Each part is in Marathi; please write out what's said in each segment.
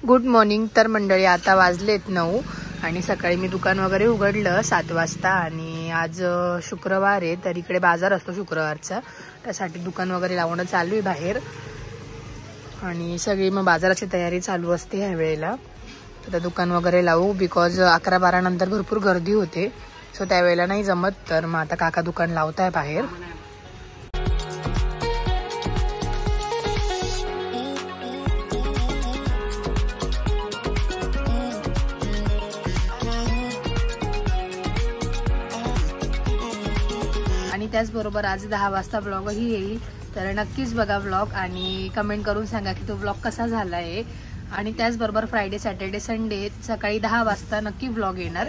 Good morning. तर मंडळी आता वाजलेत 9 आणि सकाळी मी दुकान वगैरे उघडलं 7 वाजता आणि आज शुक्रवार आहे तर इकडे बाजार असतो शुक्रवारचा, त्यासाठी दुकान वगैरे लावणं चालू आहे बाहेर आणि सगळी मग बाजाराची तयारी चालू असते ह्या वेळेला. तर दुकान वगैरे लावू बिकॉज 11-12 नंतर भरपूर गर्दी होते, सो त्यावेळेला नाही जमत. तर मग आता काका दुकान लावताय बाहेर. आणि त्याचबरोबर आज 10 वाजता ब्लॉगही येईल, तर नक्कीच बघा ब्लॉग आणि कमेंट करून सांगा की तो ब्लॉग कसा झाला आहे. आणि त्याचबरोबर फ्रायडे, सॅटर्डे, संडे सकाळी 10 वाजता नक्की ब्लॉग येणार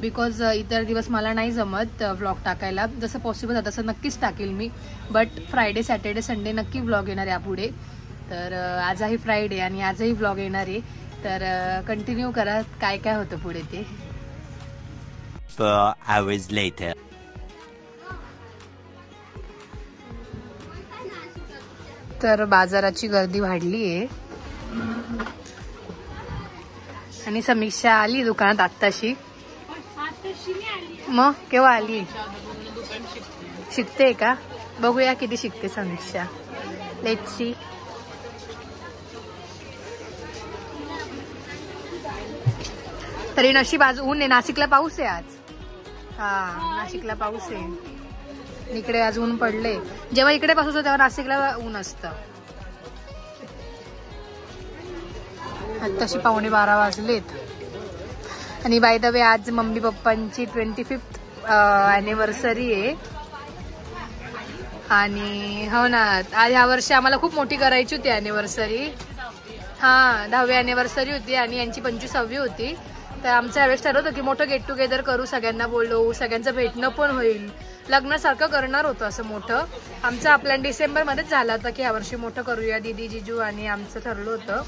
बिकॉज इतर दिवस मला नाही जमत ब्लॉग टाकायला. जसं पॉसिबल आहे तसं नक्कीच टाकेल मी, बट फ्रायडे, सॅटर्डे, संडे नक्की ब्लॉग येणार यापुढे. तर आज आहे फ्रायडे आणि आजही ब्लॉग येणार आहे, तर कंटिन्यू करा काय काय होतं पुढे ते. 4 hours later. तर बाजाराची गर्दी वाढली आहे आणि समीक्षा आली दुकानात आत्ताशी. मग केव्हा आली? शिकते का? बघूया किती शिकते समीक्षा. Let's see. तरी नशीब आज ऊन आहे. नाशिकला पाऊस आहे आज. हा, नाशिकला पाऊस आहे. इकडे आज ऊन पडले. जेव्हा इकडे पाऊस होतो तेव्हा नाशिकला ऊन असतं. आत्ताशी 11:15 वाजलेत. आणि बाय द वे आज मम्मी पप्पांची 25th ॲनिव्हर्सरी आहे आणि हो ना, आज ह्या वर्षी आम्हाला खूप मोठी करायची होती ॲनिव्हर्सरी. हा, 10वी ॲनिव्हर्सरी होती आणि यांची 25वी होती. तर आमचं यावेळेस ठरवलं की मोठं गेट टुगेदर करू, सगळ्यांना बोलवू, सगळ्यांचं भेटणं पण होईल. लग्नासारखं करणार होतं असं मोठं. आमचं आपल्या डिसेंबरमध्येच झालं होतं की यावर्षी मोठं करूया, दीदी, जिजू आणि आमचं ठरलं होतं.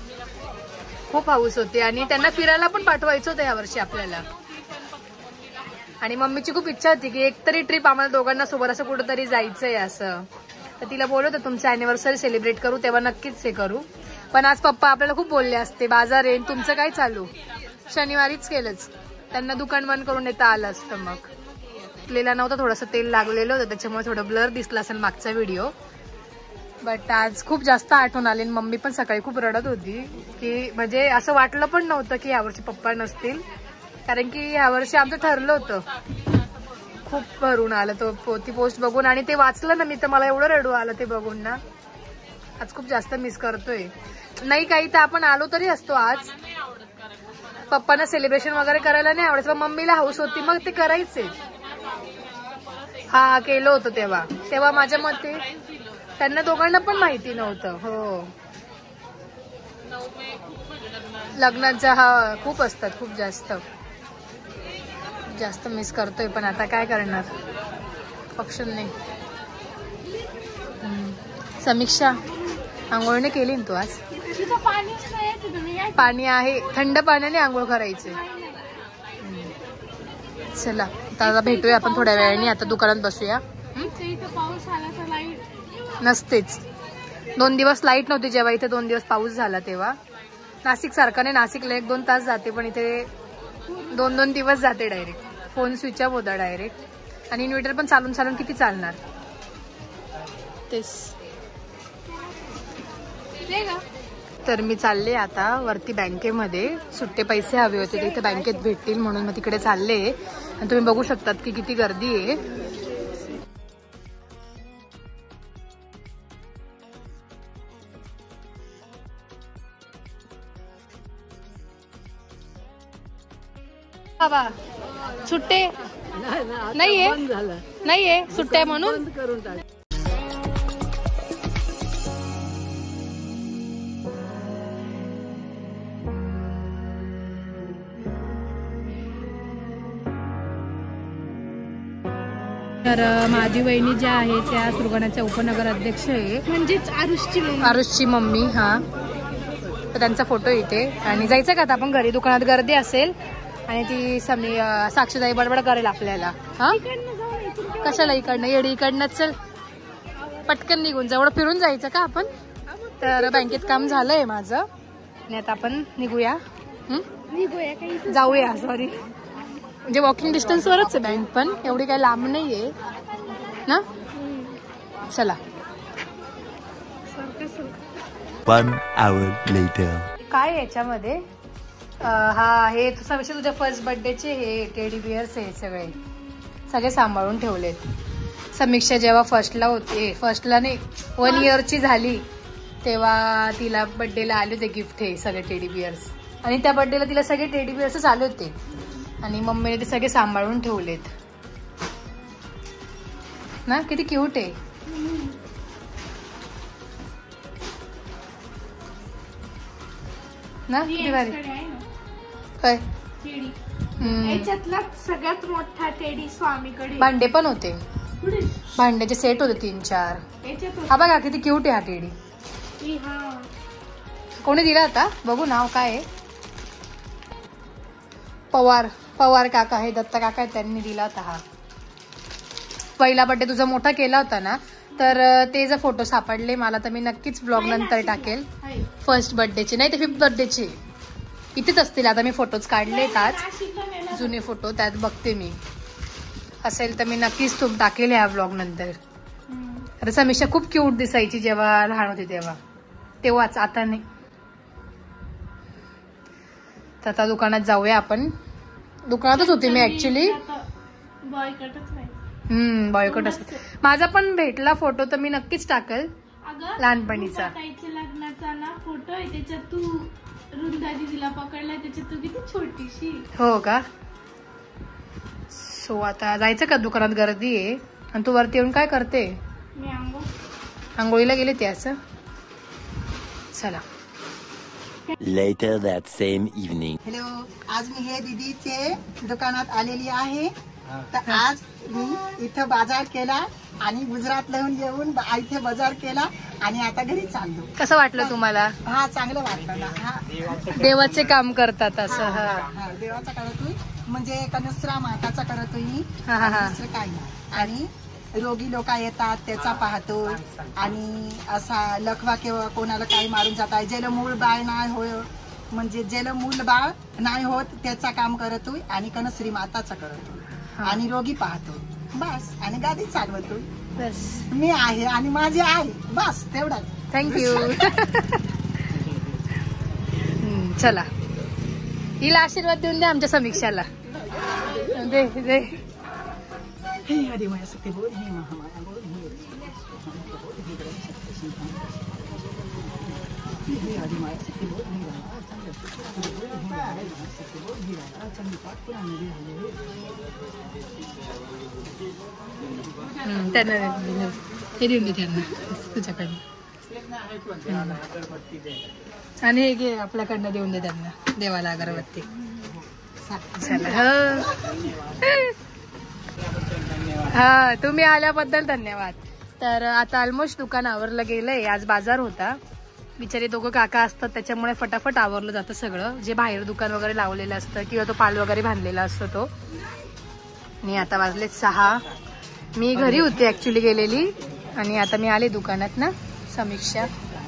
खूप हाऊस होती आणि त्यांना फिरायला पण पाठवायचं होतं यावर्षी आपल्याला. आणि मम्मीची खूप इच्छा होती की एकतरी ट्रिप आम्हाला दोघांना सोबत असं कुठंतरी जायचंय असं. तर तिला बोलत होतं तुमचं ॲनिव्हर्सरी सेलिब्रेट करू तेव्हा नक्कीच हे करू. पण आज पप्पा आपल्याला खूप बोलले असते बाजार येईन, तुमचं काय चालू? शनिवारीच केलंच. त्यांना दुकान बंद करून येता आलं असतं. मग लेला नव्हतं, थोडंसं तेल लागलेलं होतं त्याच्यामुळे थोडं ब्लर दिसला असेल मागचा व्हिडिओ. बट आज खूप जास्त आठवण आली. मम्मी पण सकाळी खूप रडत होती की म्हणजे असं वाटलं पण नव्हतं की यावर्षी पप्पा नसतील, कारण की यावर्षी आमचं ठरलं होतं. खूप भरून आलं ती पोस्ट बघून आणि ते वाचलं ना मी तर मला एवढं रडू आलं ते बघून ना. आज खूप जास्त मिस करतोय. नाही काही तर आपण आलो तरी असतो आज. पप्पांना सेलिब्रेशन वगैरे करायला नाही आवडत, पण मम्मीला हाऊस होती मग ते करायचे. हा, केलं होतं तेव्हा माझ्या मते त्यांना दोघांना पण माहिती नव्हतं. हो, लग्नाचा हा खूप असतात, खूप जास्त मिस करतोय. पण आता काय करणार, ऑप्शन नाही. समीक्षा आंघोळने केली ना तू आज? पाणी आहे, थंड पाण्याने आंघोळ करायचे. चला आता भेटूया आपण थोड्या वेळाने. आता दुकानात बसूया. नसतेच, 2 दिवस लाईट नव्हती जेव्हा इथे 2 दिवस पाऊस झाला तेव्हा. नाशिक सारखं नाही, नाशिकला 1-2 तास जाते पण इथे 2-2 दिवस जाते डायरेक्ट. फोन स्विच ऑफ होता डायरेक्ट आणि इन्व्हर्टर पण चालून किती चालणार तेच. तर मी चालले आता वरती बँकेमध्ये. सुट्टे पैसे हवे होते ते इथे बँकेत भेटतील म्हणून मग तिकडे चालले आणि तुम्ही बघू शकतात की किती गर्दी आहे. बाबा सुट्टे नाहीये सुट्ट्या म्हणून. तर माझी वहिनी ज्या आहे त्या सुरगाण्याच्या उपनगर अध्यक्ष आहे, म्हणजेच आरुषची मम्मी. हा, तर त्यांचा फोटो इथे. आणि जायचं का आता आपण घरी? दुकानात गर्दी असेल आणि ती साक्षीताई बडबड करेल आपल्याला. हा, कशाला इकडनं? येडी इकडनं. चल पटकन निघून जा. एवढं फिरून जायचं का आपण? तर बँकेत काम झालंय माझं आणि आता आपण निघूया. जाऊया सॉरी, म्हणजे वॉकिंग डिस्टन्सवरच आहे बँक, पण एवढी काही लांब नाही आहे ना. चला. 1 hour later. काय याच्यामध्ये हा हे तुझ्या फर्स्ट बर्थडेचे हे टेडी बिअर्स आहे सगळे सांभाळून ठेवलेत. समीक्षा जेव्हा फर्स्टला नाही 1 इयरची झाली तेव्हा तिला बर्थडेला आले होते गिफ्ट हे सगळे टेडी बिअर्स, आणि त्या बर्थडेला तिला सगळे टेडी बिअर्सच आले होते आणि मम्मीने ते सगळे सांभाळून ठेवलेत ना. किती क्यूट आहे ना, किती भारी. काय याच्यातला सगळ्यात मोठा टेडी स्वामीकडे. भांडे पण होते, भांड्याचे सेट होते 3-4. हा बघा किती क्यूट आहे हा टेडी. कोणी दिला होता बघू, नाव काय आहे. पवार काका हे दत्ता काका आहे, त्यांनी दिला होता हा. पहिला बर्थडे तुझा मोठा केला होता ना, तर ते जर फोटो सापडले मला तर मी नक्कीच ब्लॉग नंतर टाकेल. फर्स्ट बर्थडेचे नाही ते 5th बर्थडेचे इथेच असतील. आता मी फोटोज काढलेत आज, जुने फोटो, त्यात बघते मी. असेल तर मी नक्कीच टाकेल ह्या ब्लॉग नंतर. अरे समीक्षा खूप क्यूट दिसायची जेव्हा लहान होती तेव्हाच, आता नाही. तर आता दुकानात जाऊया आपण. दुकानातच होती मी ऍक्च्युली. बॉयकट असत. माझा पण भेटला फोटो तर मी नक्कीच टाकेल लहानपणीचा. लग्नाचा ना फोटो आहे, त्याच्यात तू रुंदा दीदीला पकडलाय, त्याच्यात तू किती छोटीशी. हो का. सो आता जायचं का, दुकानात गर्दी आहे. आणि तू वरती येऊन काय करते. मी आंघोळीला गेले ते असं. चला. Later that same evening. Hello, आज मी हे दीदीचे दुकानात आलेली आहे. तर आज मी इथं बाजार केला आणि गुजरातला येऊन इथे बाजार केला आणि आता घरी चाललो. कसं वाटलं तुम्हाला. हा चांगलं वाटलं ना. हा देवाचे काम करतात असं. हा देवाचा करतोय, म्हणजे कनुसरा माताचा करतोय मी, दुसरं काही नाही. आणि रोगी लोक येतात त्याचा पाहतोय, आणि असा लखवा किंवा कोणाला काही मारून जात आहे, ज्याला मूळ बाळ नाही होय, म्हणजे ज्याला मूल बाळ नाही होत त्याचा काम करतोय, आणि कनश्री माताचा करतोय, आणि रोगी पाहतोय बस, आणि गाडी चालवतोय बस. मी आहे आणि माझी आई, बस तेवढाच. थँक्यू. चला, हिला आशीर्वाद देऊन द्या आमच्या समीक्षाला. दे दे. हे हरी माया सत्य बोल, हे महामाया बोल, हे हरी माया सत्य बोल, हे त्यांना हे देऊन दे त्यांना तुझ्याकडनं, आणि हे घे आपल्याकडनं देऊन दे त्यांना देवाला अगरबत्ती. हा तुम्ही आल्याबद्दल धन्यवाद. तर आता ऑलमोस्ट दुकान आवरलं गेलंय. आज बाजार होता, बिचारे दोघं काका असतात त्याच्यामुळे फटाफट आवरलं जातं सगळं, जे बाहेर दुकान वगैरे लावलेलं असतं किंवा तो पाल वगैरे बांधलेला असतो तो. आणि आता वाजले 6. मी घरी होते ऍक्च्युली गेलेली, आणि आता मी आले दुकानात ना. समीक्षा,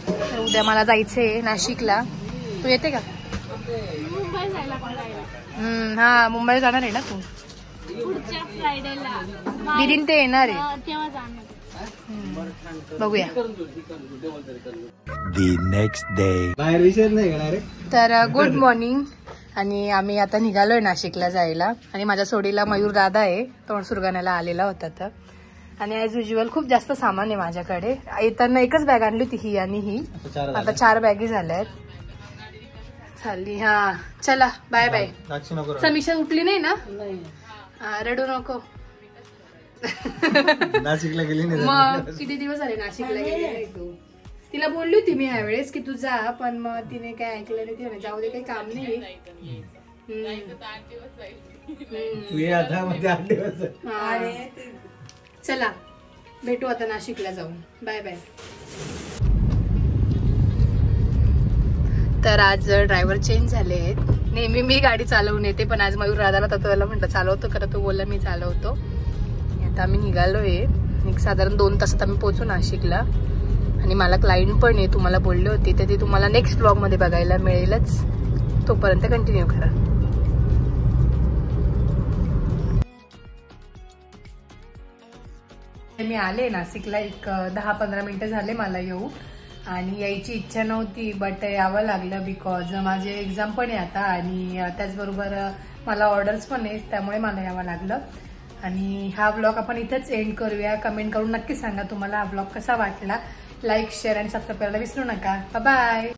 तर उद्या मला जायचंय नाशिकला. तू येते का. मुंबई जायला हा मुंबईला जाणार आहे ना तू. पुढच्या फ्रायडेला दीदीन ते येणार आहे, तेव्हा जाणार. बघूया. The next day. तर गुड मॉर्निंग. आणि आम्ही आता निघालोय नाशिकला जायला, आणि माझ्या सोडीला मयूर दादा आहे, तो सुरगाण्याला आलेला होता. तर आणि ऍज युज्युअल खूप जास्त सामान आहे माझ्याकडे. येताना एकच बॅग आणली होती ही, आणि ही आता 4 बॅगी झाल्यात. चालली. हा चला, बाय बाय. समीक्षा उठली नाही ना. रडू नको. नाशिकला गेली नाही. मग किती दिवस झाले नाशिकला गेली तू. तिला बोलली होती मी ह्यावेळेस की तू जा, पण मग तिने काय ऐकलं नाही. तिने जाऊ दे, काही काम नाही. चला भेटू आता नाशिकला जाऊन. Bye bye. तर आज ड्रायव्हर चेंज झाले आहेत. नेहमी मी गाडी चालवून येते, पण आज मयूर राधाला तत्वाला म्हटलं चालवतो खरं, तो बोलला मी चालवतो. आता आम्ही निघालोय. साधारण 2 तासात आम्ही पोहोचू नाशिकला. आणि मला क्लायंट पण आहे, तुम्हाला बोलले होते, तर ते तुम्हाला नेक्स्ट व्लॉगमध्ये बघायला मिळेलच. तोपर्यंत कंटिन्यू करा. मी आले नाशिकला, एक 10-15 मिनिटं झाले मला येऊ, आणि यायची इच्छा नव्हती बट यावं लागलं बिकॉज माझे एक्झाम पण आहे आता, आणि त्याचबरोबर मला ऑर्डर्स पण आहे, त्यामुळे मला यावं लागलं. आणि हा ब्लॉग आपण इथेच एंड करूया. कमेंट करून नक्की सांगा तुम्हाला हा ब्लॉग कसा वाटला. लाईक, शेअर आणि सबस्क्राईब करायला विसरू नका. बाय.